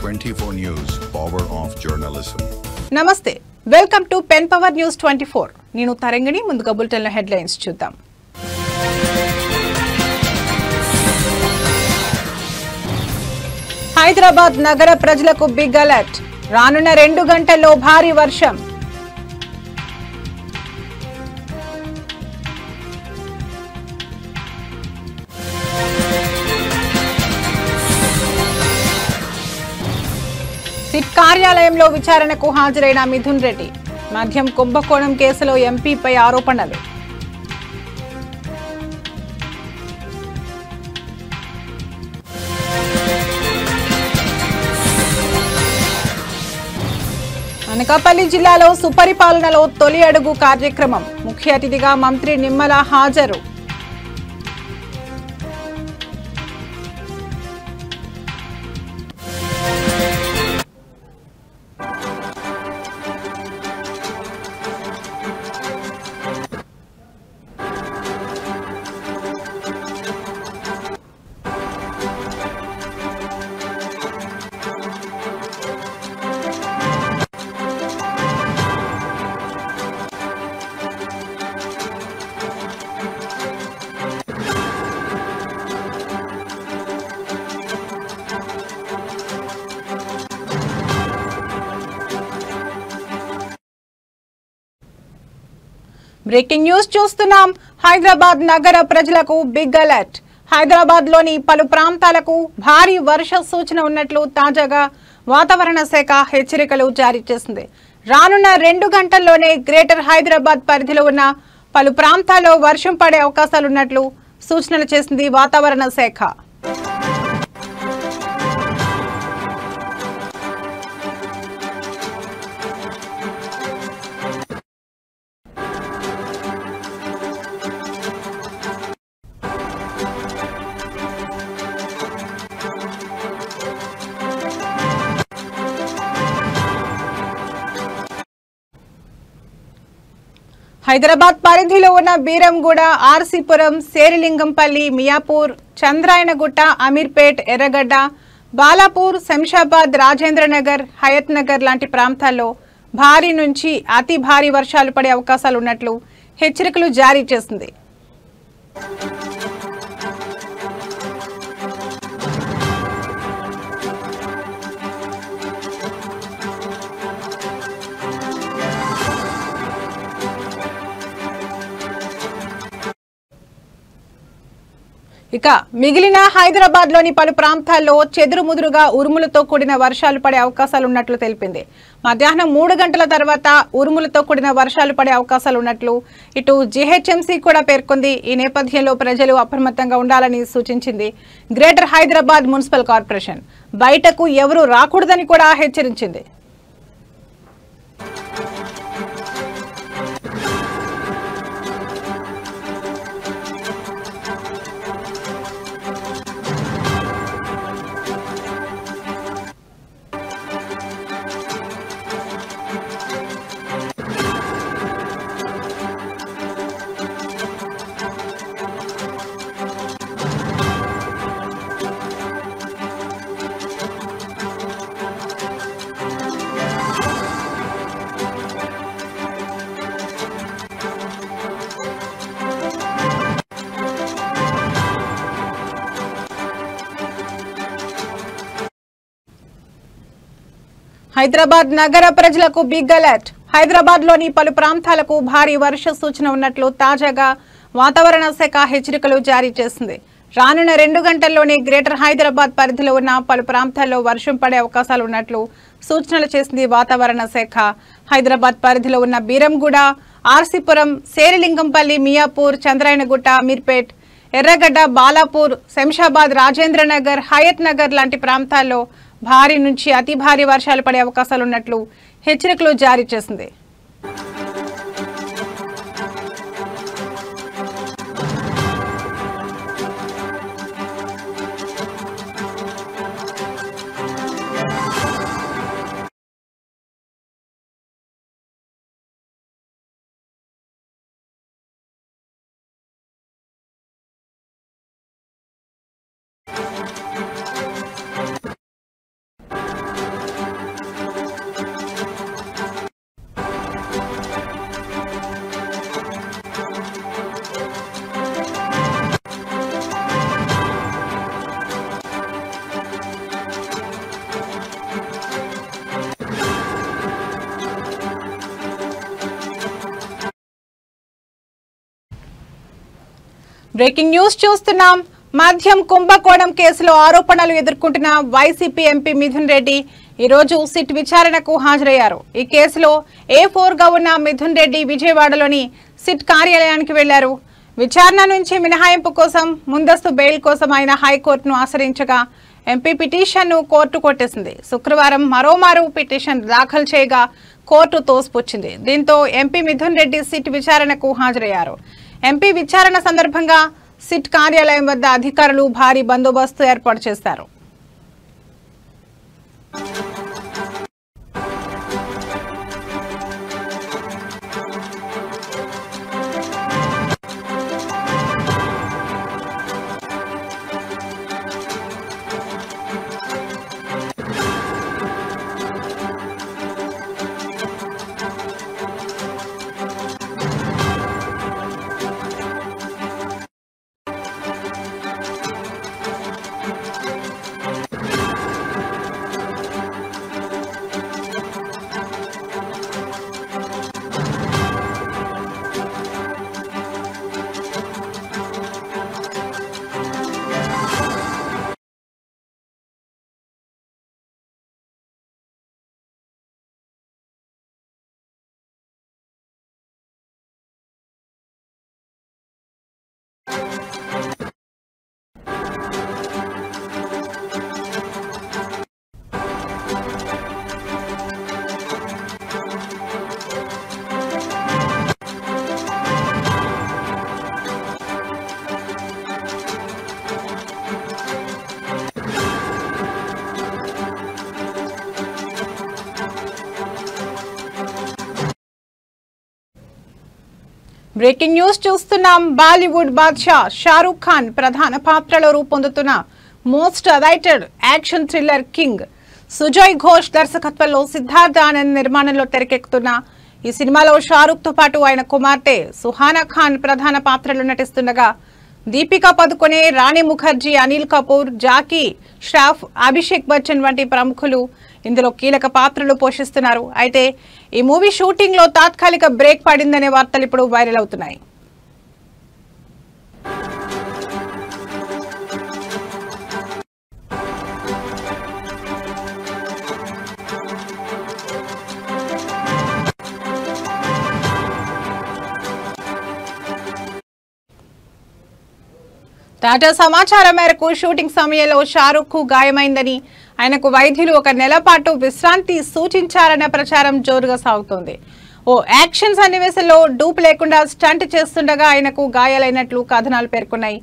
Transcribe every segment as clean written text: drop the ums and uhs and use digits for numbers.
24 News, power of journalism. నమస్తే, welcome to pen power news 24. నేను తరంగిణి. ముందుగా బులెటిన్ లో హెడ్లైన్స్ చూద్దాం. హైదరాబాద్ నగర ప్రజలకు బిగ్ అలర్ట్. రానున్న 2 గంటల్లో భారీ వర్షం. సిట్ కార్యాలయంలో విచారణకు హాజరైన మిథున్ రెడ్డి. మద్యం కుంభకోణం కేసులో ఎంపీపై ఆరోపణలు. అనకాపల్లి జిల్లాలో సుపరిపాలనలో తొలి అడుగు కార్యక్రమం. ముఖ్య అతిథిగా మంత్రి నిమ్మల హాజరు. బ్రేకింగ్ న్యూస్ చూస్తున్నాం. హైదరాబాద్ నగర ప్రజలకు బిగ్ అలర్ట్. హైదరాబాద్ లోని పలు ప్రాంతాలకు భారీ వర్ష సూచన ఉన్నట్లు తాజాగా వాతావరణ శాఖ హెచ్చరికలు జారీ చేసింది. రానున్న 2 గంటల్లోనే గ్రేటర్ హైదరాబాద్ పరిధిలో ఉన్న పలు ప్రాంతాల్లో వర్షం పడే అవకాశాలున్నట్లు సూచనలు చేసింది వాతావరణ శాఖ. హైదరాబాద్ పరిధిలో ఉన్న బీరంగూడ, ఆర్సీపురం, శేరిలింగంపల్లి, మియాపూర్, చంద్రాయనగుట్ట, అమీర్పేట్, ఎర్రగడ్డ, బాలాపూర్, శంషాబాద్, రాజేంద్రనగర్, హయత్ నగర్ లాంటి ప్రాంతాల్లో భారీ నుంచి అతి భారీ వర్షాలు పడే అవకాశాలున్నట్లు హెచ్చరికలు జారీ చేసింది. ఇక మిగిలిన హైదరాబాద్ లోని పలు ప్రాంతాల్లో చెదురుముదురుగా ఉరుములతో కూడిన వర్షాలు పడే అవకాశాలున్నట్లు తెలిపింది. మధ్యాహ్నం 3 గంటల తర్వాత ఉరుములతో కూడిన వర్షాలు పడే అవకాశాలున్నట్లు ఇటు జీహెచ్ఎంసీ కూడా పేర్కొంది. ఈ నేపథ్యంలో ప్రజలు అప్రమత్తంగా ఉండాలని సూచించింది. గ్రేటర్ హైదరాబాద్ మున్సిపల్ కార్పొరేషన్ బయటకు ఎవరూ రాకూడదని కూడా హెచ్చరించింది. హైదరాబాద్ నగర ప్రజలకు బిగ్ అలర్ట్. హైదరాబాద్ లోని పలు ప్రాంతాలకు భారీ వర్ష సూచన ఉన్నట్లు తాజాగా వాతావరణ శాఖ హెచ్చరికలు జారీ చేసింది. రానున్న 2 గంటల్లోనే గ్రేటర్ హైదరాబాద్ పరిధిలో ఉన్న పలు ప్రాంతాల్లో వర్షం పడే అవకాశాలున్నట్లు సూచనలు చేసింది వాతావరణ శాఖ. హైదరాబాద్ పరిధిలో ఉన్న బీరంగూడ, ఆర్సీపురం, శేరిలింగంపల్లి, మియాపూర్, చంద్రాయనగుట్ట, అమీర్పేట్, ఎర్రగడ్డ, బాలాపూర్, శంషాబాద్, రాజేంద్రనగర్, హయత్ నగర్ లాంటి ప్రాంతాల్లో భారీ నుంచి అతి భారీ వర్షాలు పడే అవకాశాలున్నట్లు హెచ్చరికలు జారీ చేసింది. బ్రేకింగ్ న్యూస్ చూస్తున్నాం. మద్యం కుంభకోణం కేసులో ఆరోపణలు ఎదుర్కొంటున్న వైసీపీ ఎంపీ మిథున్ రెడ్డి ఈ రోజు సిట్ విచారణకు హాజరయ్యారు. ఈ కేసులో A4 గా ఉన్న మిథున్ రెడ్డి విజయవాడలోని సిట్ కార్యాలయానికి వెళ్లారు. విచారణ నుంచి మినహాయింపు కోసం ముందస్తు బెయిల్ కోసం ఆయన హైకోర్టును ఆశ్రయించగా ఎంపీ పిటిషన్ను కోర్టు కొట్టేసింది. శుక్రవారం మరోమారు పిటిషన్ దాఖలు చేయగా కోర్టు తోసిపుచ్చింది. దీంతో ఎంపీ మిథున్ రెడ్డి సిట్ విచారణకు హాజరయ్యారు. ఎంపీ విచారణ సందర్భంగా సిట్ కార్యాలయం వద్ద అధికారులు భారీ బందోబస్తు ఏర్పాటు చేశారు. బ్రేకింగ్ న్యూస్ చూస్తున్నాం. బాలీవుడ్ బాద్షా షారూక్ ఖాన్ ప్రధాన పాత్రలో రూపొందుతున్న most awaited action thriller king Sujoy Ghosh దర్శకత్వంలో సిద్ధార్థ్ ఆనంద్ నిర్మాణంలో తెరకెక్కుతున్న ఈ సినిమాలో షారూక్ తో పాటు ఆయన కుమార్తె సుహానా ఖాన్ ప్రధాన పాత్రలు నటిస్తుండగా దీపికా పదుకొనే, రాణి ముఖర్జీ, అనిల్ కపూర్, జాకీ ష్రాఫ్, అభిషేక్ బచ్చన్ వంటి ప్రముఖులు ఇందులో కీలక పాత్రలు పోషిస్తున్నారు. అయితే ఈ మూవీ షూటింగ్ లో తాత్కాలిక బ్రేక్ పడిందనే వార్తలు ఇప్పుడు వైరల్ అవుతున్నాయి. తాజా సమాచారం మేరకు షూటింగ్ సమయంలో షారూక్ కు గాయమైందని, ఆయనకు వైద్యులు 1 నెల పాటు విశ్రాంతి సూచించారన్న ప్రచారం జోరుగా సాగుతోంది. ఓ యాక్షన్ సన్నివేశంలో డూప్ లేకుండా స్టంట్ చేస్తుండగా ఆయనకు గాయాలైనట్లు కథనాలు పేర్కొన్నాయి.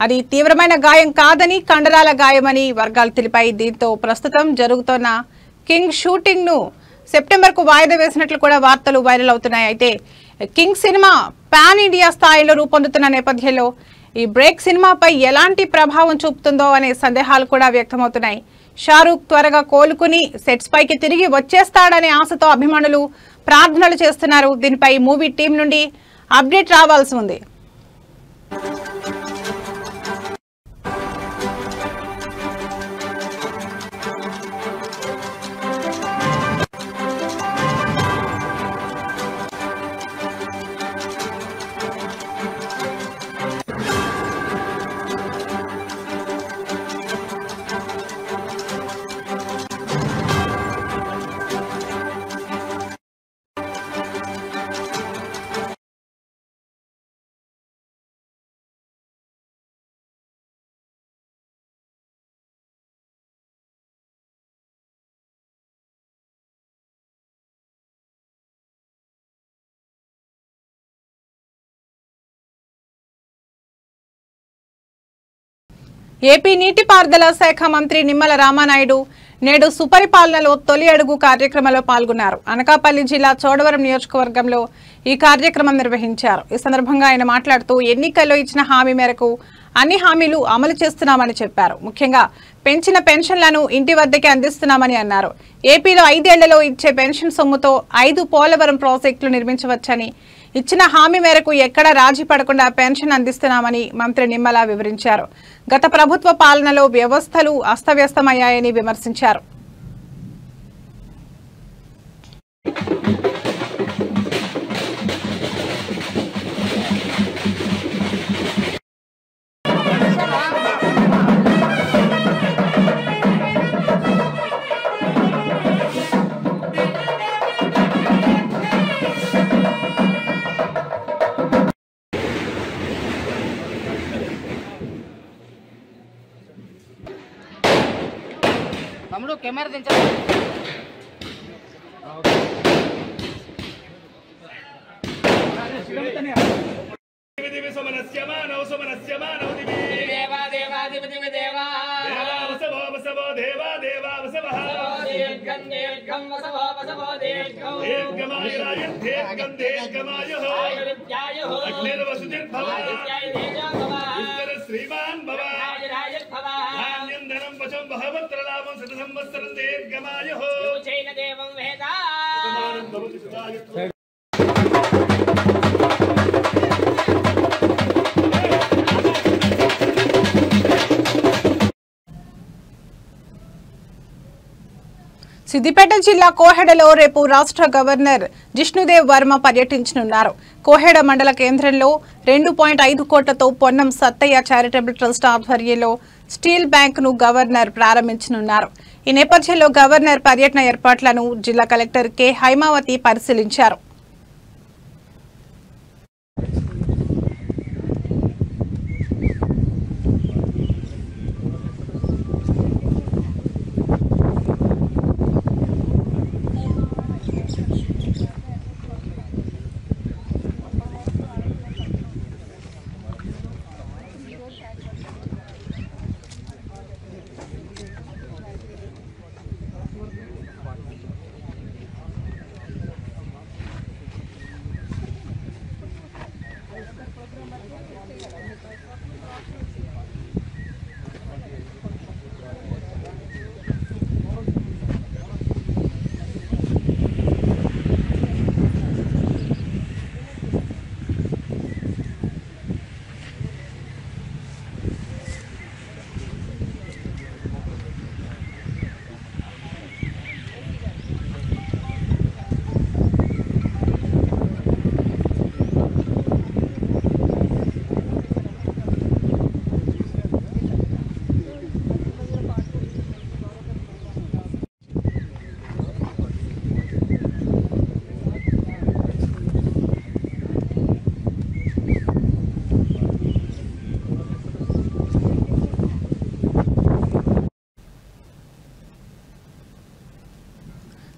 అది తీవ్రమైన గాయం కాదని, కండరాల గాయమని వర్గాలు తెలిపాయి. దీంతో ప్రస్తుతం జరుగుతున్న కింగ్ షూటింగ్ ను సెప్టెంబర్కు వాయిదా వేసినట్లు కూడా వార్తలు వైరల్ అవుతున్నాయి. అయితే కింగ్ సినిమా పాన్ ఇండియా స్థాయిలో రూపొందుతున్న నేపథ్యంలో ఈ బ్రేక్ సినిమాపై ఎలాంటి ప్రభావం చూపుతుందో అనే సందేహాలు కూడా వ్యక్తమవుతున్నాయి. షారూక్ త్వరగా కోలుకుని సెట్స్ పైకి తిరిగి వచ్చేస్తాడనే ఆశతో అభిమానులు ప్రార్థనలు చేస్తున్నారు. దీనిపై మూవీ టీం నుండి అప్డేట్ రావాల్సి ఉంది. ఏపీ నీటిపారుదల శాఖ మంత్రి నిమ్మల రామానాయుడు నేడు సుపరిపాలనలో తొలి అడుగు కార్యక్రమంలో పాల్గొన్నారు. అనకాపల్లి జిల్లా చోడవరం నియోజకవర్గంలో ఈ కార్యక్రమం నిర్వహించారు. ఈ సందర్భంగా ఆయన మాట్లాడుతూ ఎన్నికల్లో ఇచ్చిన హామీ మేరకు అన్ని హామీలు అమలు చేస్తున్నామని చెప్పారు. ముఖ్యంగా పెంచిన పెన్షన్లను ఇంటి వద్దకే అందిస్తున్నామని అన్నారు. ఏపీలో 5 ఏళ్లలో ఇచ్చే పెన్షన్ సొమ్ముతో 5 పోలవరం ప్రాజెక్టులు నిర్మించవచ్చని, ఇచ్చిన హామీ మేరకు ఎక్కడా రాజీ పడకుండా పెన్షన్ అందిస్తున్నామని మంత్రి నిమ్మల వివరించారు. గత ప్రభుత్వ పాలనలో వ్యవస్థలు అస్తవ్యస్తమయ్యాయని విమర్శించారు. చూడు కెమెరా దించాలి श्रीमान धान्यं वचम बहवत्रलाभं शतसंवत्सरं दीर्घमायुः जैन देवं वेदा సిద్దిపేట జిల్లా కోహెడలో రేపు రాష్ట్ర గవర్నర్ జిష్ణుదేవ్ వర్మ పర్యటించనున్నారు. కోహెడ మండల కేంద్రంలో 2.5 కోట్లతో పొన్నం సత్తయ్య చారిటబుల్ ట్రస్ట్ ఆధ్వర్యంలో స్టీల్ బ్యాంక్ ను గవర్నర్ ప్రారంభించనున్నారు. ఈ నేపథ్యంలో గవర్నర్ పర్యటన ఏర్పాట్లను జిల్లా కలెక్టర్ కె హైమావతి పరిశీలించారు.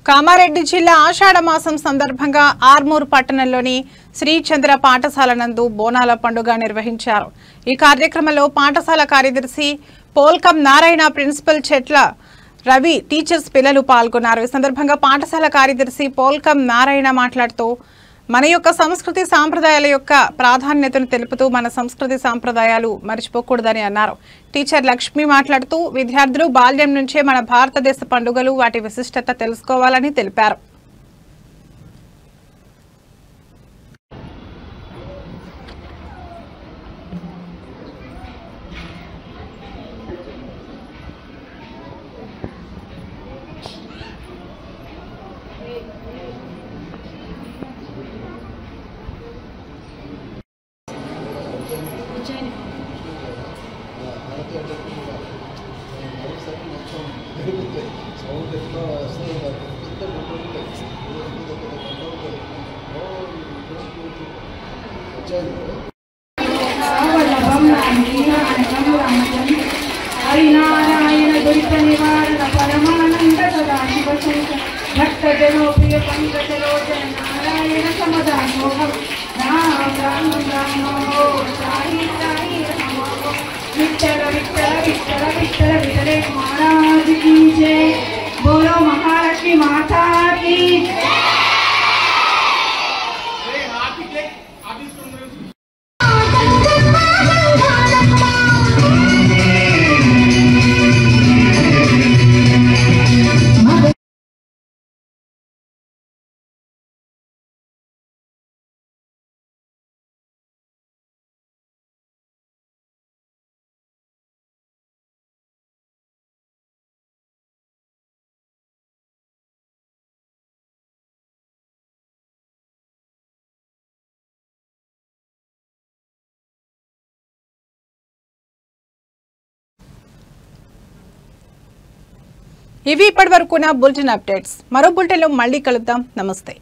కామారెడ్డి జిల్లా ఆషాఢ మాసం సందర్భంగా ఆర్మూర్ పట్టణంలోని శ్రీచంద్ర పాఠశాల నందు బోనాల పండుగ నిర్వహించారు. ఈ కార్యక్రమంలో పాఠశాల కార్యదర్శి పోల్కం నారాయణ, ప్రిన్సిపల్ చెట్ల రవి, టీచర్స్, పిల్లలు పాల్గొన్నారు. ఈ సందర్భంగా పాఠశాల కార్యదర్శి పోల్కం నారాయణ మాట్లాడుతూ మన యొక్క సంస్కృతి సాంప్రదాయాల యొక్క ప్రాధాన్యతను తెలుపుతూ మన సంస్కృతి సాంప్రదాయాలు మర్చిపోకూడదని అన్నారు. టీచర్ లక్ష్మి మాట్లాడుతూ విద్యార్థులు బాల్యం నుంచే మన భారతదేశ పండుగలు, వాటి విశిష్టత తెలుసుకోవాలని తెలిపారు. हरिनारायण दुरित निवारण परमानंद सदाशिव भक्त जनोप्रिय पंकजलोचन नारायण समदानोहम राम राम राम साई साई राम विठ्ठल विठ्ठल विठ्ठल विठ्ठल विठले महाराज की जय। बोलो महालक्ष्मी माता की। ఇవి ఇప్పటివరకున్న బులెటిన్ అప్డేట్స్. మరో బులెటిన్లో మళ్ళీ కలుద్దాం. నమస్తే.